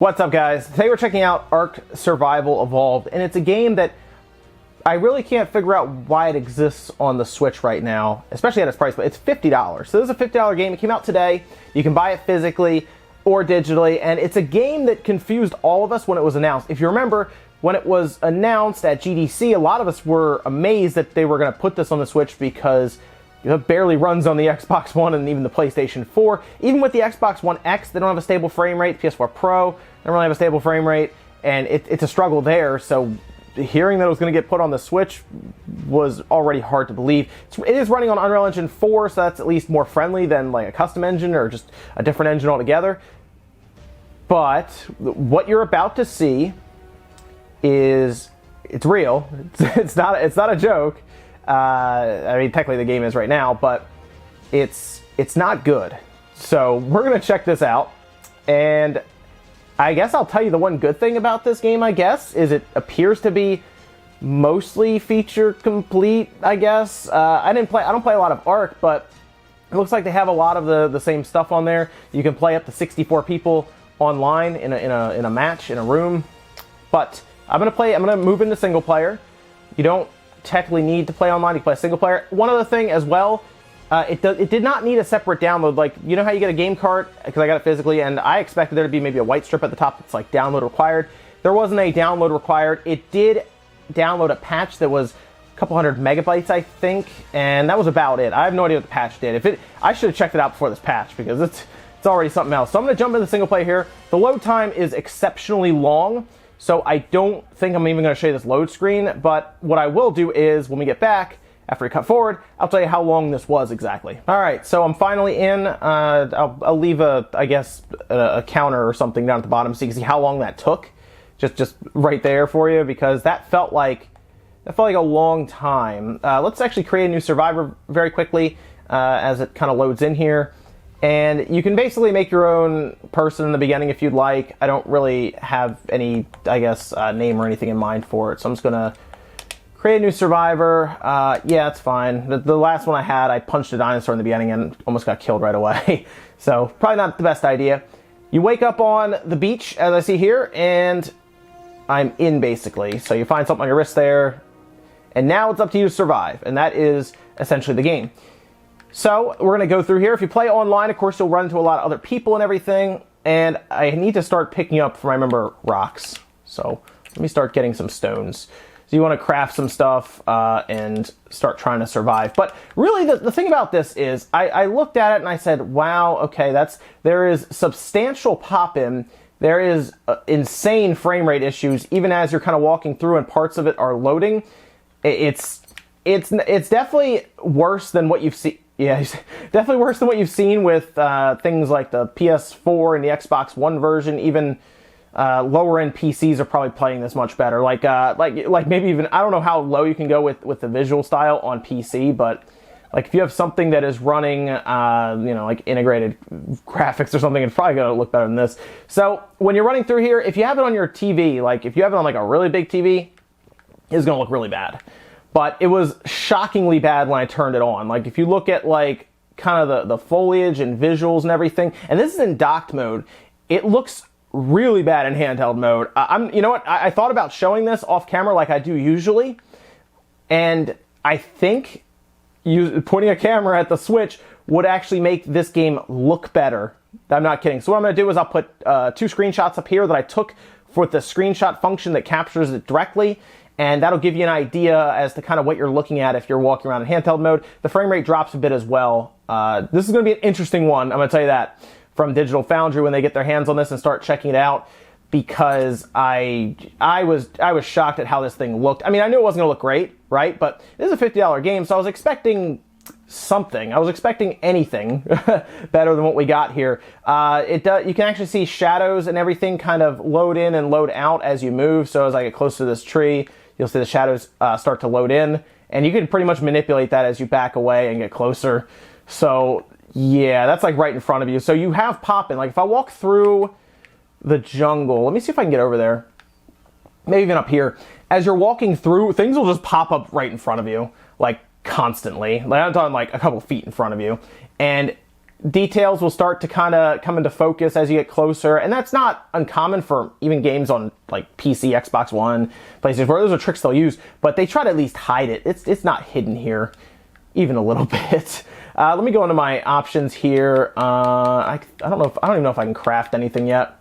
What's up, guys? Today we're checking out Ark Survival Evolved, and it's a game that I really can't figure out why it exists on the Switch right now, especially at its price, but it's $50. So this is a $50 game. It came out today. You can buy it physically or digitally, and it's a game that confused all of us when it was announced. If you remember, when it was announced at GDC, a lot of us were amazed that they were going to put this on the Switch because it barely runs on the Xbox One and even the PlayStation 4. Even with the Xbox One X, they don't have a stable frame rate. PS4 Pro don't really have a stable frame rate, and it's a struggle there. So hearing that it was going to get put on the Switch was already hard to believe. It is running on Unreal Engine 4, so that's at least more friendly than like a custom engine or just a different engine altogether. But what you're about to see it's real. It's not a joke. I mean, technically the game is right now, but it's not good. So we're gonna check this out, and I guess I'll tell you the one good thing about this game, I guess, is it appears to be mostly feature complete, I guess. I don't play a lot of Ark, but it looks like they have a lot of the same stuff on there. You can play up to 64 people online in a match, in a room. But I'm gonna move into single player. You don't technically need to play online. You can play single player. One other thing as well, it did not need a separate download. Like, you know how you get a game cart, because I got it physically, and I expected there to be maybe a white strip at the top that's like download required. There wasn't a download required. It did download a patch that was a couple hundred megabytes, I think, and that was about it. I have no idea what the patch did. I should have checked it out before this patch, because it's already something else. So I'm going to jump into single player here. The load time is exceptionally long, so I don't think I'm even going to show you this load screen, but what I will do is, when we get back, after we cut forward, I'll tell you how long this was exactly. All right, so I'm finally in. I'll leave I guess, a counter or something down at the bottom so you can see how long that took, just right there for you, because that felt like a long time. Let's actually create a new survivor very quickly as it kind of loads in here. And you can basically make your own person in the beginning if you'd like. I don't really have any, I guess, name or anything in mind for it. So I'm just going to create a new survivor. Yeah, it's fine. The last one I had, I punched a dinosaur in the beginning and almost got killed right away. So probably not the best idea. You wake up on the beach, as I see here, and I'm in, basically. So you find something on your wrist there. And now it's up to you to survive. And that is essentially the game. So we're going to go through here. If you play online, of course, you'll run into a lot of other people and everything. And I need to start picking up, from I remember, rocks. So let me start getting some stones. So you want to craft some stuff and start trying to survive. But really, the thing about this is, I looked at it and I said, wow, okay, there is substantial pop-in. There is insane frame rate issues, even as you're kind of walking through and parts of it are loading. It's definitely worse than what you've seen. Yeah, it's definitely worse than what you've seen with things like the PS4 and the Xbox One version. Even lower end PCs are probably playing this much better. Like maybe even, I don't know how low you can go with the visual style on PC, but like if you have something that is running, like integrated graphics or something, it's probably gonna look better than this. So when you're running through here, if you have it on your TV, like if you have it on like a really big TV, it's gonna look really bad. But it was shockingly bad when I turned it on. Like if you look at like kind of the foliage and visuals and everything, and this is in docked mode, it looks really bad in handheld mode. You know what? I thought about showing this off camera like I do usually, and I think pointing a camera at the Switch would actually make this game look better. I'm not kidding. So what I'm going to do is I'll put 2 screenshots up here that I took for the screenshot function that captures it directly. And that'll give you an idea as to kind of what you're looking at if you're walking around in handheld mode. The frame rate drops a bit as well. This is going to be an interesting one, I'm going to tell you that, from Digital Foundry when they get their hands on this and start checking it out, because I was shocked at how this thing looked. I mean, I knew it wasn't going to look great, right? But this is a $50 game, so I was expecting something. I was expecting anything better than what we got here. You can actually see shadows and everything kind of load in and load out as you move. So as I get close to this tree, you'll see the shadows start to load in, and you can pretty much manipulate that as you back away and get closer. So yeah, that's like right in front of you. So you have pop-in. Like if I walk through the jungle, let me see if I can get over there. Maybe even up here. As you're walking through, things will just pop up right in front of you, like constantly. Like I'm talking like a couple feet in front of you. And details will start to kind of come into focus as you get closer, and that's not uncommon for even games on like PC, Xbox One, PlayStation 4. Those are tricks they'll use, but they try to at least hide it. It's not hidden here, even a little bit. Let me go into my options here. I don't even know if I can craft anything yet.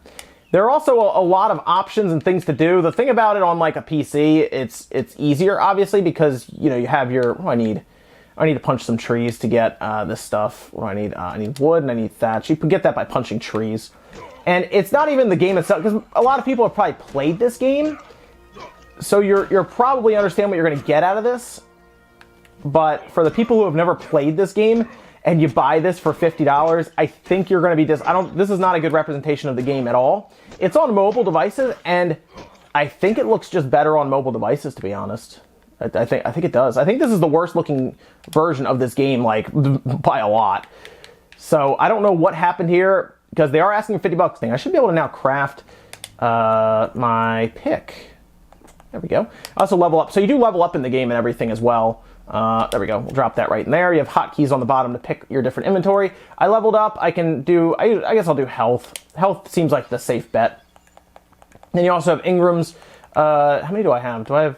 There are also a lot of options and things to do. The thing about it on like a PC, it's easier obviously because you have your, what do I need? I need to punch some trees to get this stuff. What do I need? I need wood and I need thatch. You can get that by punching trees. And it's not even the game itself, because a lot of people have probably played this game, so you're probably understand what you're going to get out of this. But for the people who have never played this game and you buy this for $50, I think you're going to be this is not a good representation of the game at all. It's on mobile devices, and I think it looks just better on mobile devices, to be honest. I think it does. I think this is the worst looking version of this game, like, by a lot. So I don't know what happened here, because they are asking $50 thing. I should be able to now craft my pick. There we go. I also level up. So you do level up in the game and everything as well. There we go. We'll drop that right in there. You have hotkeys on the bottom to pick your different inventory. I leveled up. I can do, I guess I'll do health. Health seems like the safe bet. Then you also have Ingrams. How many do I have? Do I have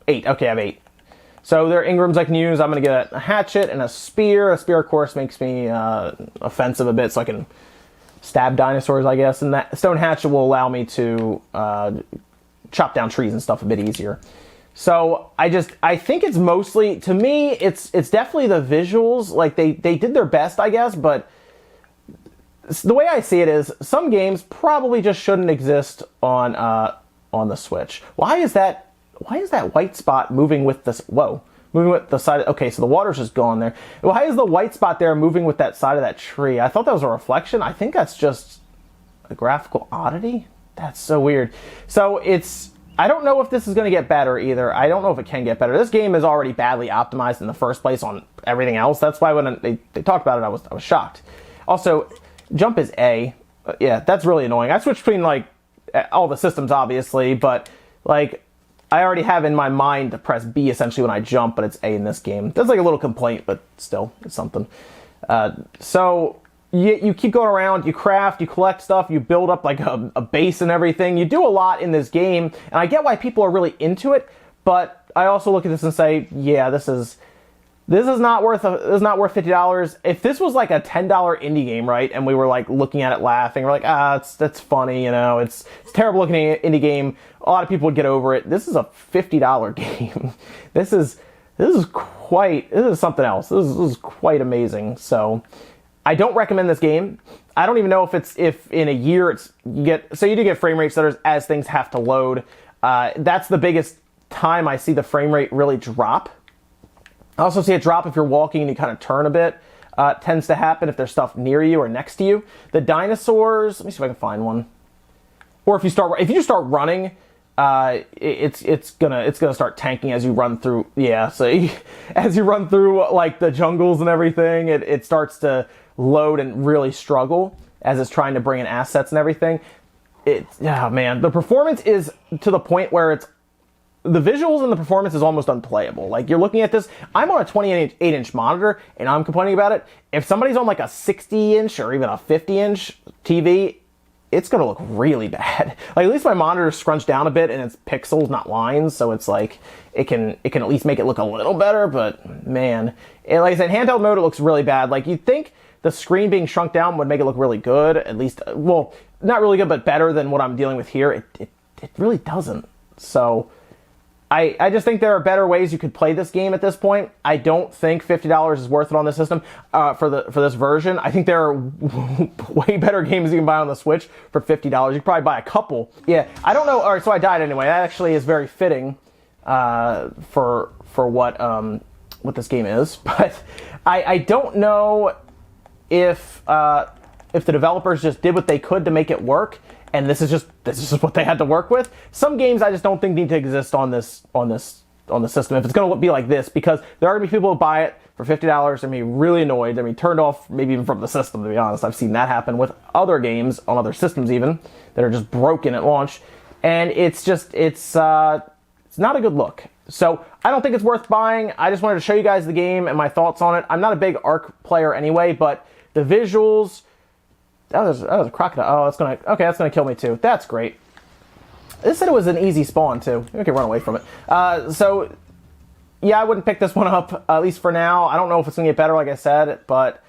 8? Okay, I have 8. So there are Ingrams I can use. I'm going to get a hatchet and a spear. A spear, of course, makes me offensive a bit, so I can stab dinosaurs, I guess. And that stone hatchet will allow me to chop down trees and stuff a bit easier. So I think it's mostly, to me, it's definitely the visuals. Like they did their best, I guess, but the way I see it is some games probably just shouldn't exist on the Switch. Why is that white spot moving with this? Whoa, moving with the side. Okay, so the water's just gone there. Why is the white spot there moving with that side of that tree? I thought that was a reflection. I think that's just a graphical oddity. That's so weird. So I don't know if this is going to get better either. I don't know if it can get better. This game is already badly optimized in the first place on everything else. That's why when they talked about it, I was shocked. Also, jump is A. Yeah, that's really annoying. I switched between like all the systems, obviously, but like I already have in my mind to press B essentially when I jump, but it's A in this game. That's like a little complaint, but still, it's something. So you keep going around, you craft, you collect stuff, you build up like a base and everything. You do a lot in this game, and I get why people are really into it, but I also look at this and say, yeah, this is not worth $50. If this was like a $10 indie game, right, and we were like looking at it laughing, we're like, that's funny, it's terrible looking indie game. A lot of people would get over it. This is a $50 game. This is something else. This is quite amazing. So I don't recommend this game. I don't even know if in a year you do get frame rate stutters as things have to load. That's the biggest time I see the frame rate really drop. I also see it drop if you're walking and you kind of turn a bit. It tends to happen if there's stuff near you or next to you. The dinosaurs, let me see if I can find one. Or if you just start running, it's gonna start tanking as you run through. Yeah, so as you run through like the jungles and everything, it starts to load and really struggle as it's trying to bring in assets and everything. Man, the performance is to the point where the visuals and the performance is almost unplayable. Like, you're looking at this, I'm on a 28-inch monitor, and I'm complaining about it. If somebody's on like a 60-inch or even a 50-inch TV, it's gonna look really bad. Like, at least my monitor is scrunched down a bit, and it's pixels, not lines, so it's like, it can at least make it look a little better, but man. And like I said, handheld mode, it looks really bad. Like, you'd think the screen being shrunk down would make it look really good, at least, well, not really good, but better than what I'm dealing with here. It really doesn't. So I just think there are better ways you could play this game at this point. I don't think $50 is worth it on the system for this version. I think there are way better games you can buy on the Switch for $50. You could probably buy a couple. Yeah, I don't know. All right, so I died anyway. That actually is very fitting for what this game is. But I don't know if the developers just did what they could to make it work, and this is just what they had to work with. Some games I just don't think need to exist on the system if it's going to be like this, because there are going to be people who buy it for $50. They're going to be really annoyed. They're going to be turned off, maybe even from the system, to be honest. I've seen that happen with other games on other systems even that are just broken at launch, and it's not a good look. So I don't think it's worth buying. I just wanted to show you guys the game and my thoughts on it. I'm not a big Ark player anyway, but the visuals. That was a crocodile. Oh, that's gonna kill me too. That's great. This said it was an easy spawn too. We can run away from it. So yeah, I wouldn't pick this one up, at least for now. I don't know if it's gonna get better, like I said, but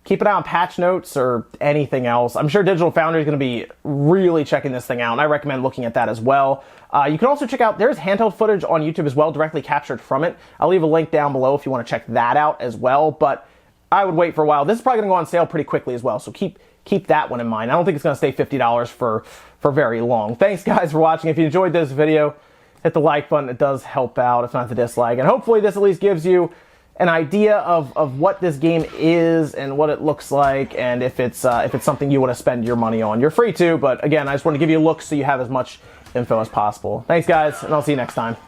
keep an eye on patch notes or anything else. I'm sure Digital Foundry is going to be really checking this thing out, and I recommend looking at that as well. You can also check out, there's handheld footage on YouTube as well, directly captured from it. I'll leave a link down below if you want to check that out as well, but I would wait for a while. This is probably going to go on sale pretty quickly as well, so keep that one in mind. I don't think it's going to stay $50 for very long. Thanks, guys, for watching. If you enjoyed this video, hit the like button. It does help out, if not the dislike. And hopefully this at least gives you an idea of what this game is and what it looks like, and if it's something you want to spend your money on. You're free to, but again, I just want to give you a look so you have as much info as possible. Thanks, guys, and I'll see you next time.